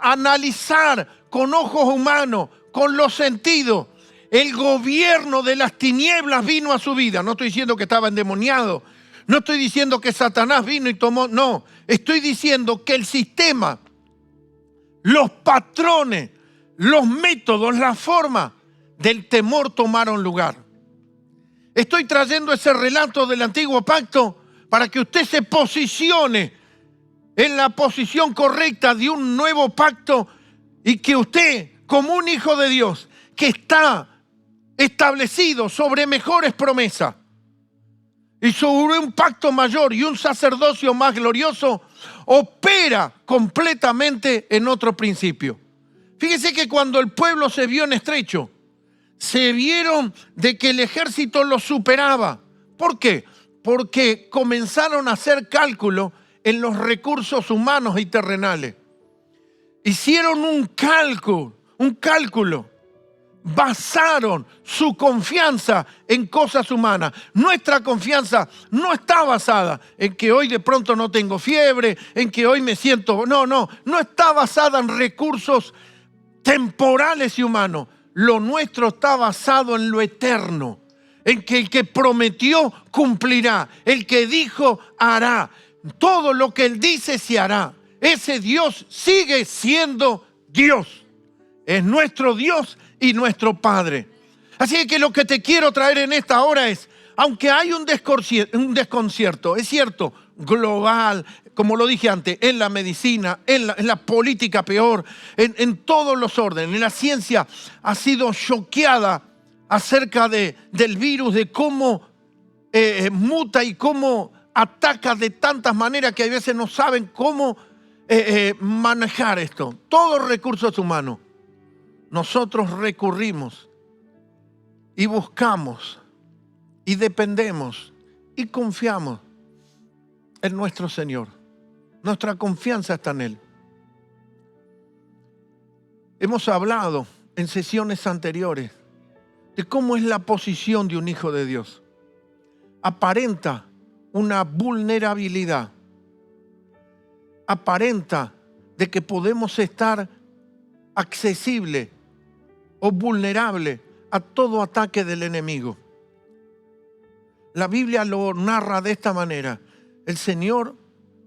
analizar con ojos humanos, con los sentidos, el gobierno de las tinieblas vino a su vida. No estoy diciendo que estaba endemoniado. No estoy diciendo que Satanás vino y tomó, no. Estoy diciendo que el sistema, los patrones, los métodos, la forma del temor tomaron lugar. Estoy trayendo ese relato del antiguo pacto para que usted se posicione en la posición correcta de un nuevo pacto y que usted, como un hijo de Dios, que está establecido sobre mejores promesas, y sobre un pacto mayor y un sacerdocio más glorioso, opera completamente en otro principio. Fíjese que cuando el pueblo se vio en estrecho, se vieron de que el ejército los superaba. ¿Por qué? Porque comenzaron a hacer cálculo en los recursos humanos y terrenales. Hicieron un cálculo. Basaron su confianza en cosas humanas. Nuestra confianza no está basada en que hoy de pronto no tengo fiebre, en que hoy me siento... No está basada en recursos temporales y humanos. Lo nuestro está basado en lo eterno, en que el que prometió cumplirá, el que dijo hará. Todo lo que Él dice se hará. Ese Dios sigue siendo Dios. Es nuestro Dios y nuestro Padre. Así que lo que te quiero traer en esta hora es, aunque hay un desconcierto, es cierto, global, como lo dije antes, en la medicina, en la política peor, en todos los órdenes, en la ciencia ha sido choqueada acerca del virus, de cómo muta y cómo ataca de tantas maneras que a veces no saben cómo manejar esto. Todos recursos humanos. Nosotros recurrimos y buscamos y dependemos y confiamos en nuestro Señor. Nuestra confianza está en Él. Hemos hablado en sesiones anteriores de cómo es la posición de un hijo de Dios. Aparenta una vulnerabilidad. Aparenta de que podemos estar accesible o vulnerable a todo ataque del enemigo. La Biblia lo narra de esta manera. El Señor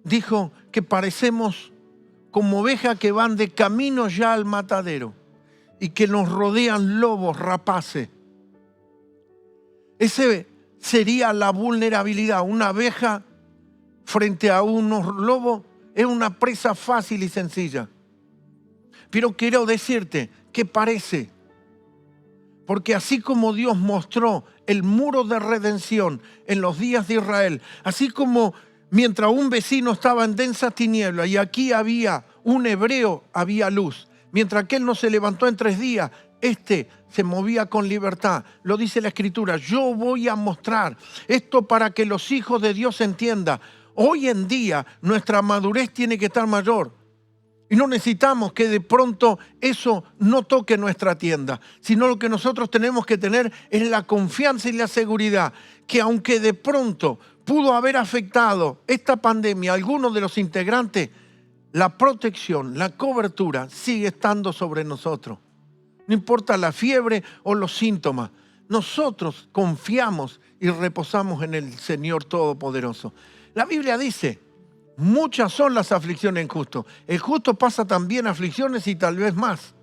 dijo que parecemos como ovejas que van de camino ya al matadero y que nos rodean lobos rapaces. Ese sería la vulnerabilidad. Una oveja frente a unos lobos es una presa fácil y sencilla. Pero quiero decirte que parece, porque así como Dios mostró el muro de redención en los días de Israel, así como mientras un vecino estaba en densa tiniebla y aquí había un hebreo, había luz. Mientras aquel no se levantó en 3 días, este se movía con libertad. Lo dice la Escritura. Yo voy a mostrar esto para que los hijos de Dios entiendan. Hoy en día nuestra madurez tiene que estar mayor. Y no necesitamos que de pronto eso no toque nuestra tienda, sino lo que nosotros tenemos que tener es la confianza y la seguridad que aunque de pronto pudo haber afectado esta pandemia a algunos de los integrantes, la protección, la cobertura sigue estando sobre nosotros. No importa la fiebre o los síntomas, nosotros confiamos y reposamos en el Señor Todopoderoso. La Biblia dice, muchas son las aflicciones del justo. El justo pasa también aflicciones y tal vez más.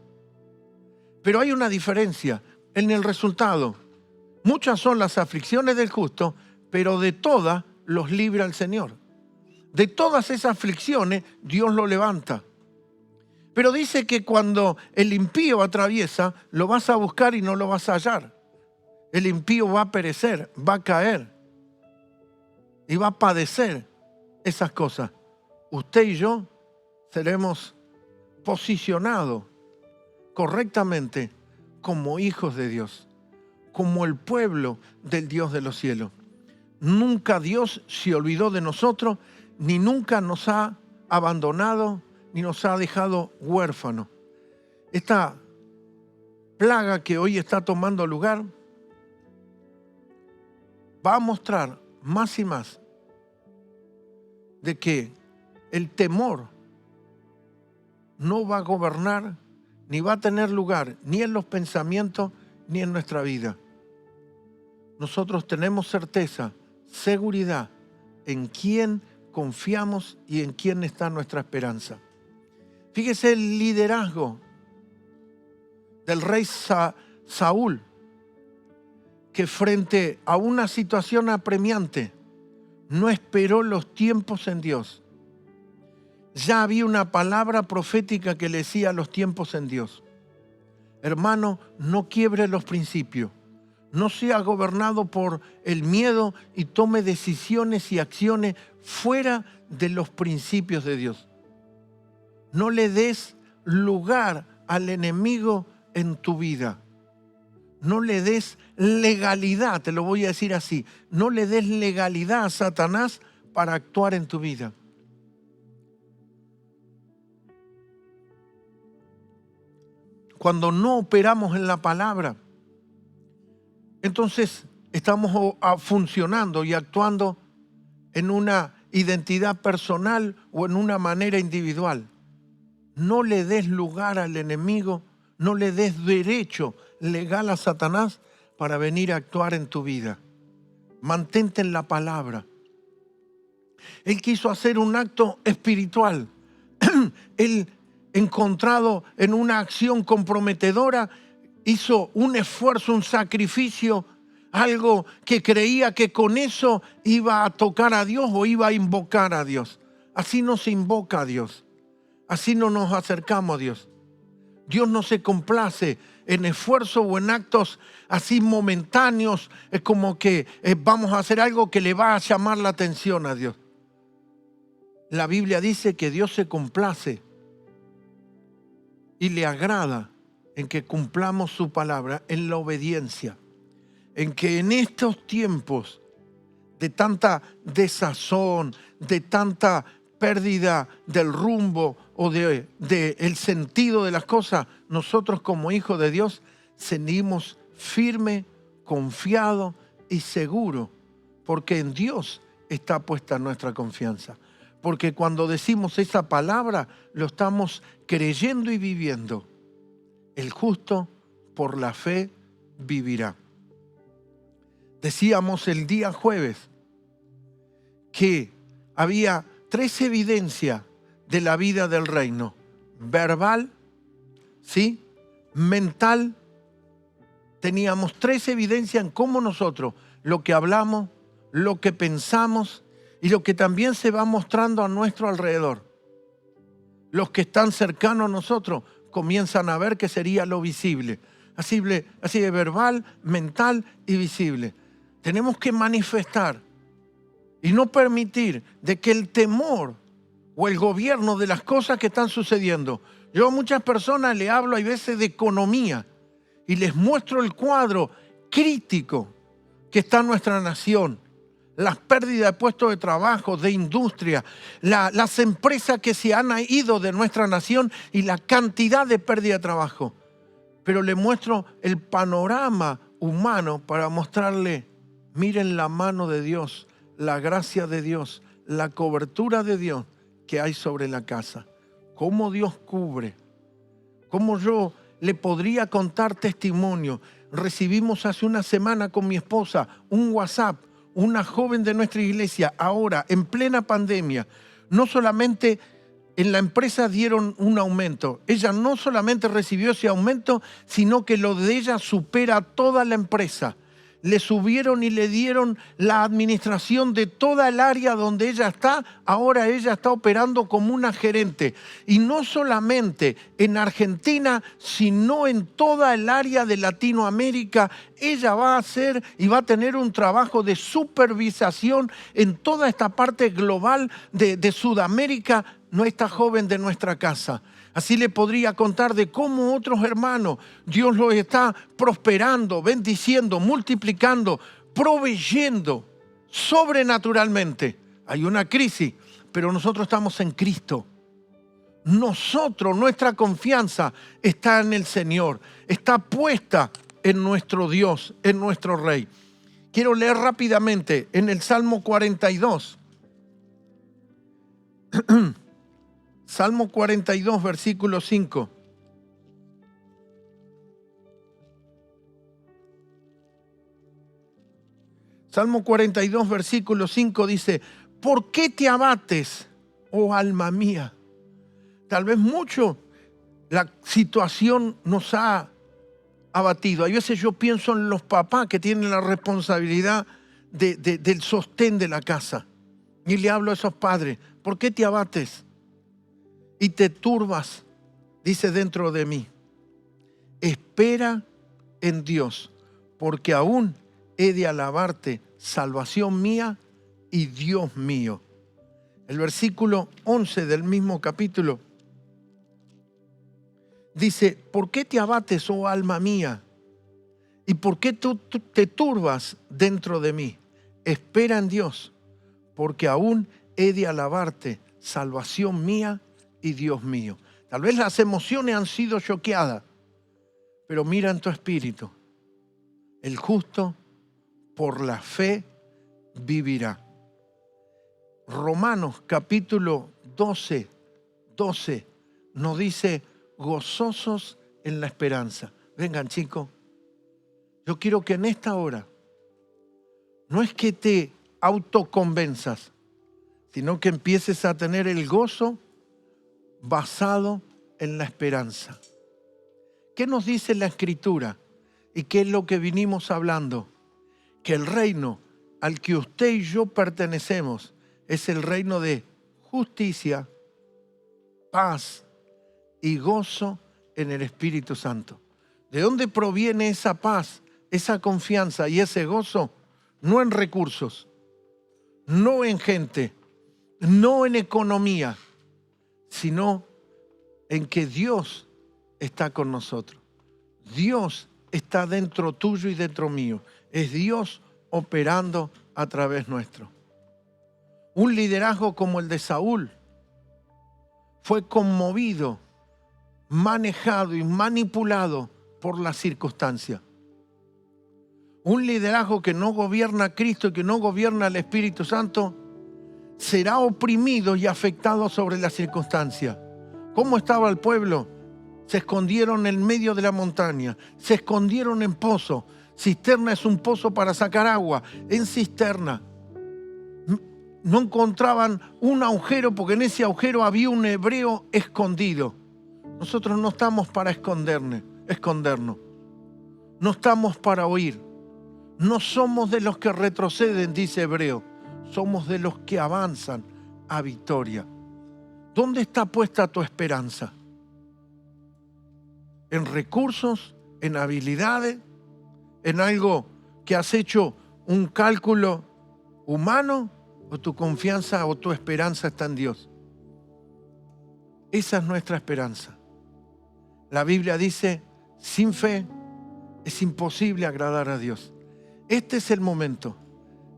Pero hay una diferencia en el resultado. Muchas son las aflicciones del justo, pero de todas los libra el Señor. De todas esas aflicciones, Dios lo levanta. Pero dice que cuando el impío atraviesa, lo vas a buscar y no lo vas a hallar. El impío va a perecer, va a caer y va a padecer esas cosas. Usted y yo seremos posicionados correctamente como hijos de Dios, como el pueblo del Dios de los cielos. Nunca Dios se olvidó de nosotros, ni nunca nos ha abandonado, ni nos ha dejado huérfanos. Esta plaga que hoy está tomando lugar va a mostrar más y más de que el temor no va a gobernar, ni va a tener lugar, ni en los pensamientos, ni en nuestra vida. Nosotros tenemos certeza, seguridad en quién confiamos y en quién está nuestra esperanza. Fíjese el liderazgo del rey Saúl, que frente a una situación apremiante no esperó los tiempos en Dios. Ya había una palabra profética que le decía los tiempos en Dios. Hermano, no quiebre los principios. No sea gobernado por el miedo y tome decisiones y acciones fuera de los principios de Dios. No le des lugar al enemigo en tu vida. No le des legalidad, te lo voy a decir así. No le des legalidad a Satanás para actuar en tu vida. Cuando no operamos en la palabra, entonces estamos funcionando y actuando en una identidad personal o en una manera individual. No le des lugar al enemigo, no le des derecho legal a Satanás para venir a actuar en tu vida. Mantente en la palabra. Él quiso hacer un acto espiritual. Él, encontrado en una acción comprometedora, hizo un esfuerzo, un sacrificio, algo que creía que con eso iba a tocar a Dios o iba a invocar a Dios. Así no se invoca a Dios. Así no nos acercamos a Dios. Dios no se complace en esfuerzo o en actos así momentáneos. Es como que vamos a hacer algo que le va a llamar la atención a Dios. La Biblia dice que Dios se complace y le agrada en que cumplamos su palabra, en la obediencia. En que en estos tiempos de tanta desazón, de tanta pérdida del rumbo o del sentido de las cosas, nosotros como hijos de Dios seguimos firme, confiado y seguro, porque en Dios está puesta nuestra confianza. Porque cuando decimos esa palabra, lo estamos creyendo y viviendo. El justo por la fe vivirá. Decíamos el día jueves que había 3 evidencias de la vida del reino. Verbal, ¿sí? Mental. Teníamos 3 evidencias en cómo nosotros, lo que hablamos, lo que pensamos y lo que también se va mostrando a nuestro alrededor. Los que están cercanos a nosotros comienzan a ver que sería lo visible. Así de verbal, mental y visible. Tenemos que manifestar y no permitir de que el temor o el gobierno de las cosas que están sucediendo. Yo a muchas personas le hablo a veces de economía y les muestro el cuadro crítico que está en nuestra nación. Las pérdidas de puestos de trabajo, de industria, las empresas que se han ido de nuestra nación y la cantidad de pérdida de trabajo. Pero le muestro el panorama humano para mostrarle, miren la mano de Dios, la gracia de Dios, la cobertura de Dios que hay sobre la casa. Cómo Dios cubre, cómo yo le podría contar testimonio. Recibimos hace una semana con mi esposa un WhatsApp, una joven de nuestra iglesia, ahora en plena pandemia, no solamente en la empresa dieron un aumento. Ella no solamente recibió ese aumento, sino que lo de ella supera a toda la empresa. Le subieron y le dieron la administración de toda el área donde ella está. Ahora ella está operando como una gerente. Y no solamente en Argentina, sino en toda el área de Latinoamérica. Ella va a hacer y va a tener un trabajo de supervisación en toda esta parte global de Sudamérica, nuestra joven de nuestra casa. Así le podría contar de cómo otros hermanos, Dios los está prosperando, bendiciendo, multiplicando, proveyendo sobrenaturalmente. Hay una crisis, pero nosotros estamos en Cristo. Nuestra confianza está en el Señor, está puesta en nuestro Dios, en nuestro Rey. Quiero leer rápidamente en el Salmo 42. Salmo 42, versículo 5. Salmo 42, versículo 5 dice, ¿por qué te abates, oh alma mía? Tal vez mucho la situación nos ha abatido. Hay veces yo pienso en los papás que tienen la responsabilidad del sostén de la casa. Y le hablo a esos padres, ¿por qué te abates y te turbas? Dice dentro de mí, espera en Dios, porque aún he de alabarte, salvación mía y Dios mío. El versículo 11 del mismo capítulo dice, ¿por qué te abates, oh alma mía? ¿Y por qué tú te turbas dentro de mí? Espera en Dios, porque aún he de alabarte, salvación mía y Dios mío. Tal vez las emociones han sido choqueadas, pero mira en tu espíritu. El justo por la fe vivirá. Romanos capítulo 12 nos dice, gozosos en la esperanza. Vengan, chicos, yo quiero que en esta hora, no es que te autoconvenzas, sino que empieces a tener el gozo basado en la esperanza. ¿Qué nos dice la Escritura? ¿Y qué es lo que vinimos hablando? Que el reino al que usted y yo pertenecemos es el reino de justicia, paz y gozo en el Espíritu Santo. ¿De dónde proviene esa paz, esa confianza y ese gozo? No en recursos, no en gente, no en economía, sino en que Dios está con nosotros. Dios está dentro tuyo y dentro mío. Es Dios operando a través nuestro. Un liderazgo como el de Saúl fue conmovido, manejado y manipulado por las circunstancias. Un liderazgo que no gobierna a Cristo y que no gobierna al Espíritu Santo será oprimido y afectado sobre las circunstancias. ¿Cómo estaba el pueblo? Se escondieron en medio de la montaña, se escondieron en pozo. Cisterna es un pozo para sacar agua, en cisterna. no encontraban un agujero porque en ese agujero había un hebreo escondido. Nosotros no estamos para escondernos. No estamos para huir. No somos de los que retroceden, dice Hebreo. Somos de los que avanzan a victoria. ¿Dónde está puesta tu esperanza? ¿En recursos? ¿En habilidades? ¿En algo que has hecho un cálculo humano? ¿O tu confianza o tu esperanza está en Dios? Esa es nuestra esperanza. La Biblia dice, sin fe es imposible agradar a Dios. Este es el momento.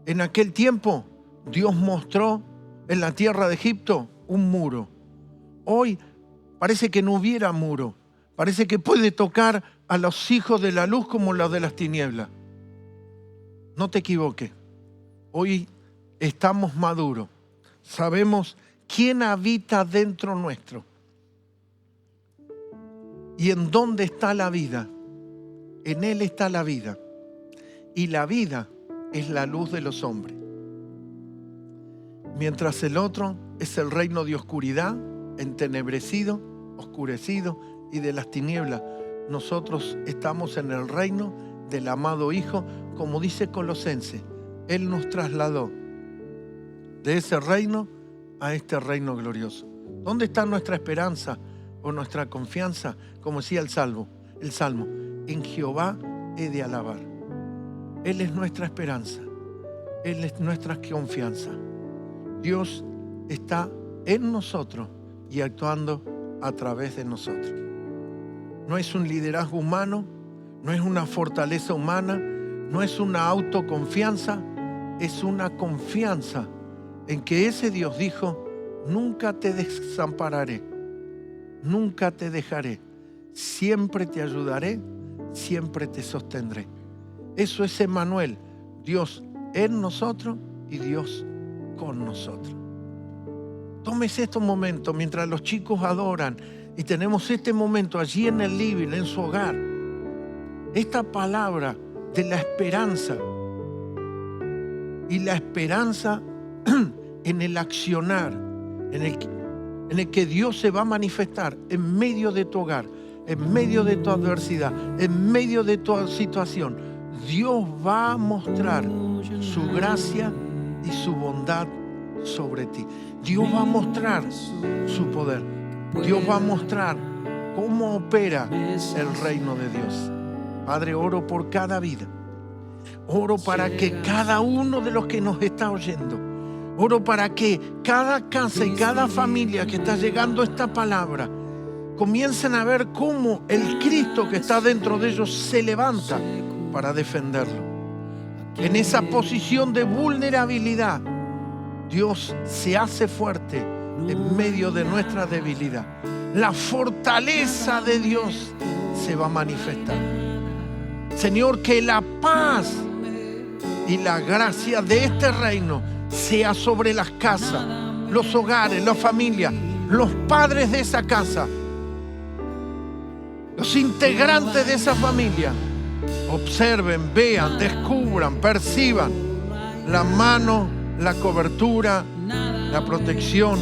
En aquel tiempo, Dios mostró en la tierra de Egipto un muro. Hoy parece que no hubiera muro. Parece que puede tocar a los hijos de la luz como los de las tinieblas. No te equivoques. Hoy estamos maduros. Sabemos quién habita dentro nuestro. ¿Y en dónde está la vida? En Él está la vida. Y la vida es la luz de los hombres. Mientras el otro es el reino de oscuridad, entenebrecido, oscurecido y de las tinieblas. Nosotros estamos en el reino del amado Hijo, como dice Colosenses. Él nos trasladó de ese reino a este reino glorioso. ¿Dónde está nuestra esperanza o nuestra confianza? Como decía el Salmo, en Jehová he de alabar. Él es nuestra esperanza. Él es nuestra confianza. Dios está en nosotros y actuando a través de nosotros. No es un liderazgo humano, no es una fortaleza humana, no es una autoconfianza, es una confianza en que ese Dios dijo, nunca te desampararé, nunca te dejaré, siempre te ayudaré, siempre te sostendré. Eso es Emmanuel, Dios en nosotros y Dios con nosotros. Tómese estos momentos mientras los chicos adoran y tenemos este momento allí en el living, en su hogar. Esta palabra de la esperanza y la esperanza en el accionar, en el que Dios se va a manifestar en medio de tu hogar, en medio de tu adversidad, en medio de tu situación. Dios va a mostrar su gracia y su bondad sobre ti. Dios va a mostrar su poder. Dios va a mostrar cómo opera el reino de Dios. Padre, oro por cada vida. Oro para que cada uno de los que nos está oyendo, oro para que cada casa y cada familia que está llegando a esta palabra comiencen a ver cómo el Cristo que está dentro de ellos se levanta para defenderlo. En esa posición de vulnerabilidad, Dios se hace fuerte en medio de nuestra debilidad. La fortaleza de Dios se va a manifestar. Señor, que la paz y la gracia de este reino sea sobre las casas, los hogares, las familias, los padres de esa casa, los integrantes de esa familia. Observen, vean, descubran, perciban la mano, la cobertura, la protección,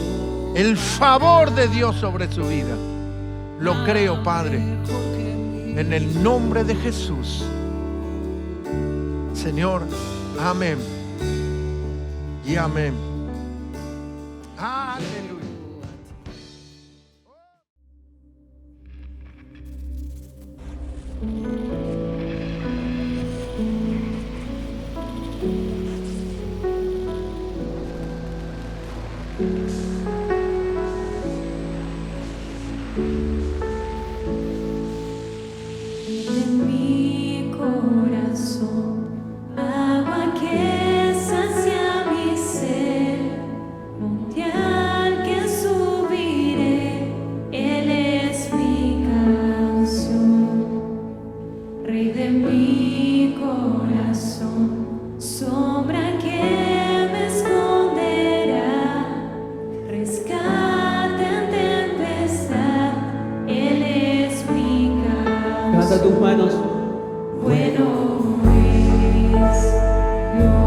el favor de Dios sobre su vida. Lo creo, Padre, en el nombre de Jesús. Señor, amén y amén. Aleluya. Levanta tus manos. Bueno es Dios.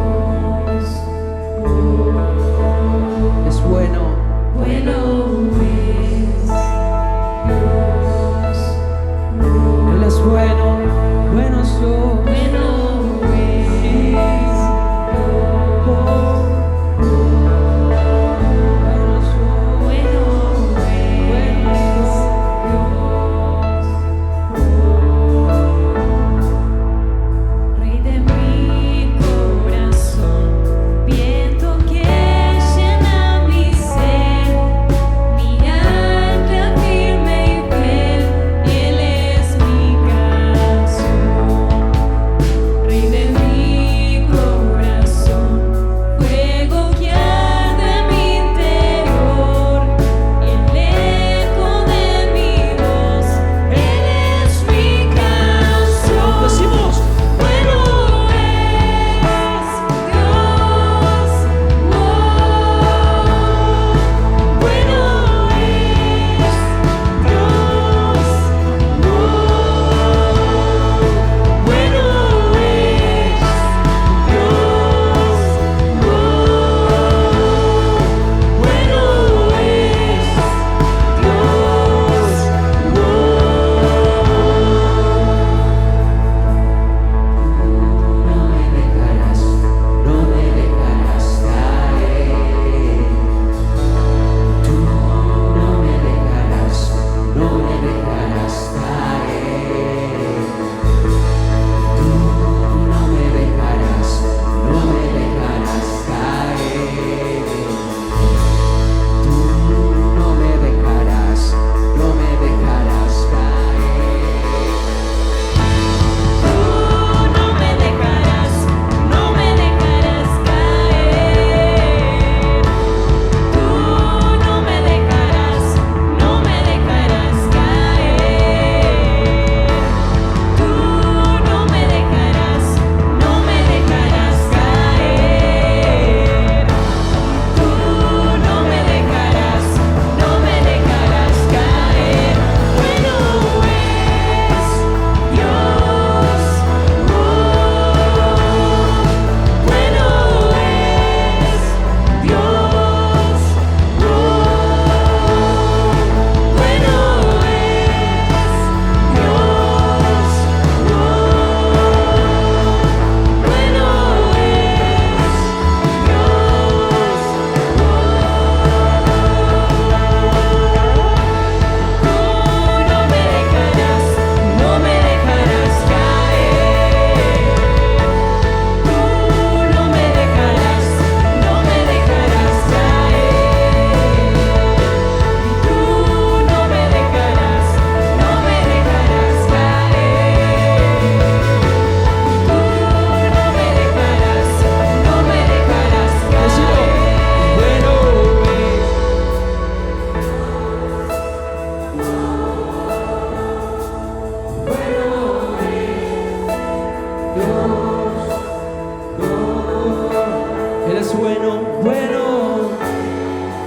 bueno, bueno.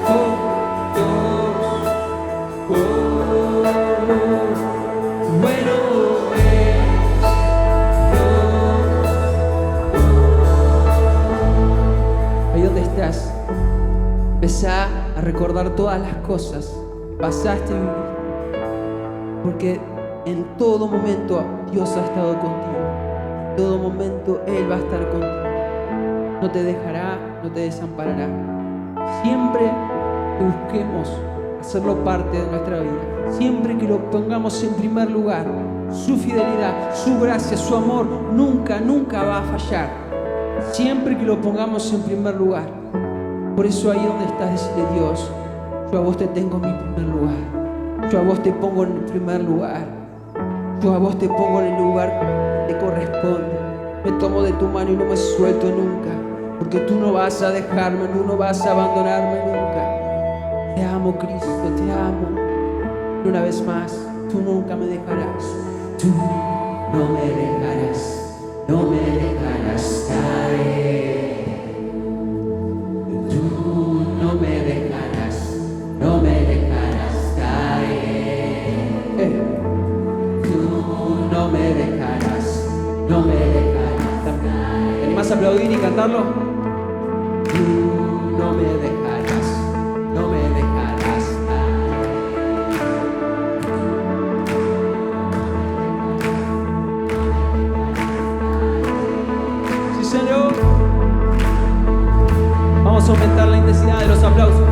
Oh, Dios, oh, bueno es Dios. Ahí donde estás, empezá a recordar todas las cosas que pasaste y viviste. Porque en todo momento Dios ha estado contigo. En todo momento Él va a estar contigo. No te dejará, no te desamparará. Siempre que busquemos hacerlo parte de nuestra vida, siempre que lo pongamos en primer lugar, su fidelidad, su gracia, su amor, nunca, nunca va a fallar. Siempre que lo pongamos en primer lugar. Por eso ahí donde estás, decirle: Dios, yo a vos te tengo en mi primer lugar. Yo a vos te pongo en el primer lugar. Yo a vos te pongo en el lugar que te corresponde. Me tomo de tu mano y no me suelto nunca. Porque tú no vas a dejarme, tú no vas a abandonarme nunca. Te amo, Cristo, te amo. Y una vez más, tú nunca me dejarás. Tú no me dejarás, no me dejarás caer. Tú no me dejarás, no me dejarás caer. Tú no me dejarás, no me dejarás caer. ¿Te animás a aplaudir y cantarlo? Tú no me dejarás, no me dejarás caer. Sí, Señor. Vamos a aumentar la intensidad de los aplausos.